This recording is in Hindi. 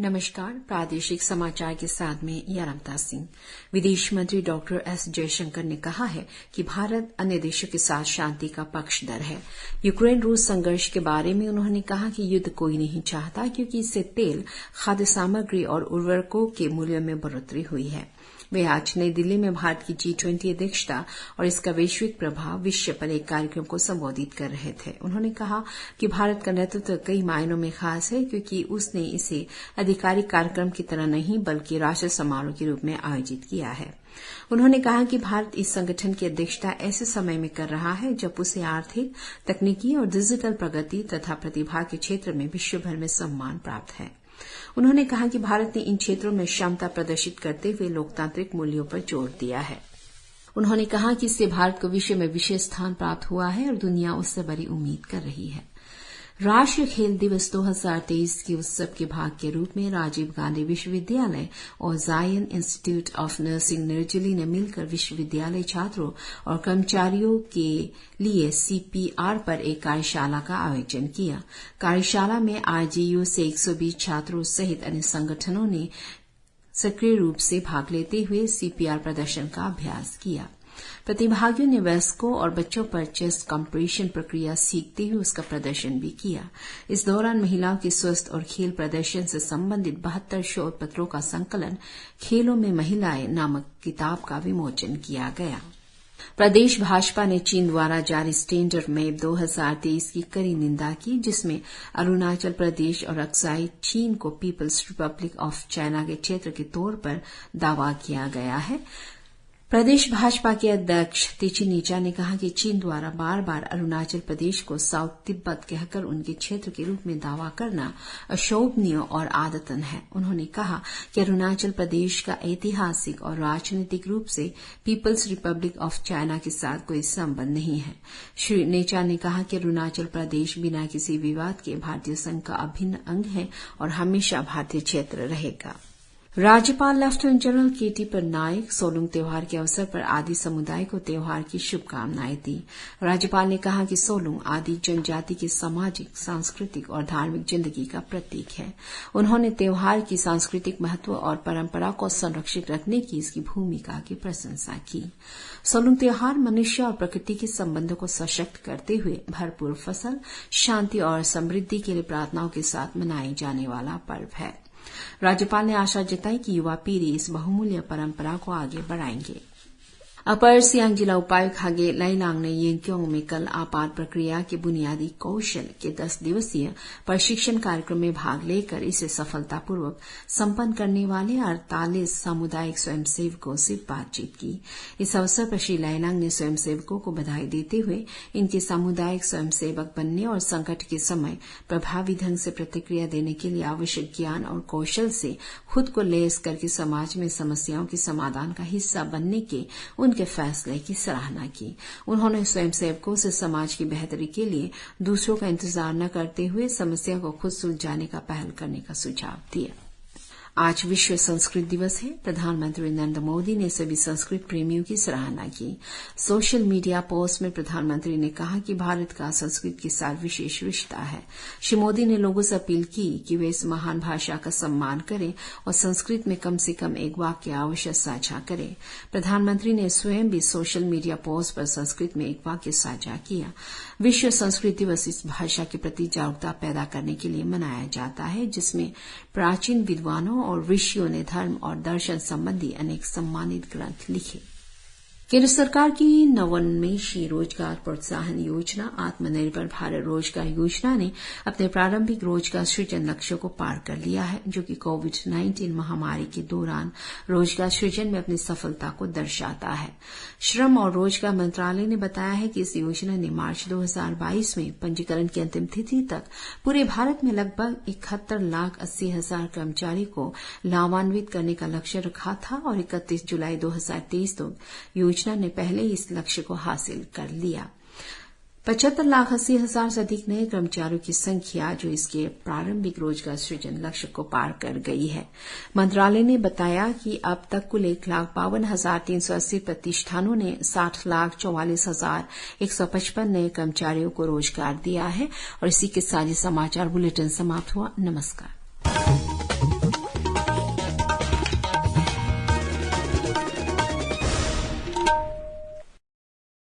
नमस्कार, प्रादेशिक समाचार के साथ में यारमता सिंह। विदेश मंत्री डॉक्टर एस जयशंकर ने कहा है कि भारत अन्य देशों के साथ शांति का पक्षधर है। यूक्रेन रूस संघर्ष के बारे में उन्होंने कहा कि युद्ध कोई नहीं चाहता क्योंकि इससे तेल, खाद्य सामग्री और उर्वरकों के मूल्य में बढ़ोतरी हुई है। वे आज नई दिल्ली में भारत की G20 अध्यक्षता और इसका वैश्विक प्रभाव विषय पर एक कार्यक्रम को संबोधित कर रहे थे। उन्होंने कहा कि भारत का नेतृत्व कई मायनों में खास है क्योंकि उसने इसे आधिकारिक कार्यक्रम की तरह नहीं बल्कि राष्ट्रीय समारोह के रूप में आयोजित किया है। उन्होंने कहा कि भारत इस संगठन की अध्यक्षता ऐसे समय में कर रहा है जब उसे आर्थिक, तकनीकी और डिजिटल प्रगति तथा प्रतिभा के क्षेत्र में विश्वभर में सम्मान प्राप्त है। उन्होंने कहा कि भारत ने इन क्षेत्रों में क्षमता प्रदर्शित करते हुए लोकतांत्रिक मूल्यों पर जोर दिया है। उन्होंने कहा कि इससे भारत को विश्व में विशेष स्थान प्राप्त हुआ है और दुनिया उससे बड़ी उम्मीद कर रही है। राष्ट्रीय खेल दिवस 2023 के उत्सव के भाग के रूप में राजीव गांधी विश्वविद्यालय और जायन इंस्टीट्यूट ऑफ नर्सिंग निर्जली ने मिलकर विश्वविद्यालय छात्रों और कर्मचारियों के लिए CPR पर एक कार्यशाला का आयोजन किया। कार्यशाला में RGU से 120 छात्रों सहित अन्य संगठनों ने सक्रिय रूप से भाग लेते हुए CPR प्रदर्शन का अभ्यास किया। प्रतिभागियों ने वयस्कों और बच्चों पर चेस्ट कंप्रेशन प्रक्रिया सीखते हुए उसका प्रदर्शन भी किया। इस दौरान महिलाओं के स्वस्थ और खेल प्रदर्शन से संबंधित 72 शोध पत्रों का संकलन खेलों में महिलाएं नामक किताब का विमोचन किया गया। प्रदेश भाजपा ने चीन द्वारा जारी स्टैंडर्ड मैप 2023 की कड़ी निंदा की, जिसमें अरुणाचल प्रदेश और अक्साई चीन को पीपल्स रिपब्लिक ऑफ चाइना के क्षेत्र के तौर पर दावा किया गया है। प्रदेश भाजपा के अध्यक्ष तेची नीचा ने कहा कि चीन द्वारा बार बार अरुणाचल प्रदेश को साउथ तिब्बत कहकर उनके क्षेत्र के रूप में दावा करना अशोभनीय और आदतन है। उन्होंने कहा कि अरुणाचल प्रदेश का ऐतिहासिक और राजनीतिक रूप से पीपल्स रिपब्लिक ऑफ चाइना के साथ कोई संबंध नहीं है। श्री नीचा ने कहा कि अरुणाचल प्रदेश बिना किसी विवाद के भारतीय संघ का अभिन्न अंग है और हमेशा भारतीय क्षेत्र रहेगा। राज्यपाल lieutenant general KT Patnaik Solung त्योहार के अवसर पर आदि समुदाय को त्योहार की शुभकामनाएं दी। राज्यपाल ने कहा कि सोलुंग आदि जनजाति की सामाजिक, सांस्कृतिक और धार्मिक जिंदगी का प्रतीक है। उन्होंने त्योहार की सांस्कृतिक महत्व और परंपरा को संरक्षित रखने की इसकी भूमिका की प्रशंसा की। सोलुंग त्योहार मनुष्य और प्रकृति के संबंधों को सशक्त करते हुए भरपूर फसल, शांति और समृद्धि के लिए प्रार्थनाओं के साथ मनाए जाने वाला पर्व है। राज्यपाल ने आशा जताई कि युवा पीढ़ी इस बहुमूल्य परंपरा को आगे बढ़ाएंगे। अपर सियांग जिला उपायुक्त हागे लाइलांग ने यिंगक्योंग में कल आपात प्रक्रिया के बुनियादी कौशल के 10 दिवसीय प्रशिक्षण कार्यक्रम में भाग लेकर इसे सफलतापूर्वक संपन्न करने वाले 48 सामुदायिक स्वयंसेवकों से बातचीत की। इस अवसर पर श्री लाइलांग ने स्वयंसेवकों को बधाई देते हुए इनके सामुदायिक स्वयंसेवक बनने और संकट के समय प्रभावी ढंग से प्रतिक्रिया देने के लिए आवश्यक ज्ञान और कौशल से खुद को लैस करके समाज में समस्याओं के समाधान का हिस्सा बनने के उनके फैसले की सराहना की। उन्होंने स्वयंसेवकों से समाज की बेहतरी के लिए दूसरों का इंतजार न करते हुए समस्या को खुद सुलझाने का पहल करने का सुझाव दिया। आज विश्व संस्कृत दिवस है। प्रधानमंत्री नरेंद्र मोदी ने सभी संस्कृत प्रेमियों की सराहना की। सोशल मीडिया पोस्ट में प्रधानमंत्री ने कहा कि भारत का संस्कृत के साथ विशेष रिश्ता है। श्री मोदी ने लोगों से अपील की कि वे इस महान भाषा का सम्मान करें और संस्कृत में कम से कम एक वाक्य अवश्य साझा करें। प्रधानमंत्री ने स्वयं भी सोशल मीडिया पोस्ट पर संस्कृत में एक वाक्य साझा किया। विश्व संस्कृत दिवस इस भाषा के प्रति जागरूकता पैदा करने के लिए मनाया जाता है, जिसमें प्राचीन विद्वानों और ऋषियों ने धर्म और दर्शन संबंधी अनेक सम्मानित ग्रंथ लिखे। केंद्र सरकार की नवोन्मेषी रोजगार प्रोत्साहन योजना आत्मनिर्भर भारत रोजगार योजना ने अपने प्रारंभिक रोजगार सृजन लक्ष्यों को पार कर लिया है, जो कि कोविड-19 महामारी के दौरान रोजगार सृजन में अपनी सफलता को दर्शाता है। श्रम और रोजगार मंत्रालय ने बताया है कि इस योजना ने मार्च 2022 में पंजीकरण की अंतिम तिथि तक पूरे भारत में लगभग 71,80,000 कर्मचारी को लाभान्वित करने का लक्ष्य रखा था और 31 जुलाई 2023 तक योजना ने पहले ही इस लक्ष्य को हासिल कर लिया। 75,80,000 से अधिक नए कर्मचारियों की संख्या जो इसके प्रारंभिक रोजगार सृजन लक्ष्य को पार कर गई है। मंत्रालय ने बताया कि अब तक कुल 1,52,380 प्रतिष्ठानों ने 60,44,155 नए कर्मचारियों को रोजगार दिया है। और इसी के साथ ही समाचार बुलेटिन समाप्त हुआ। नमस्कार।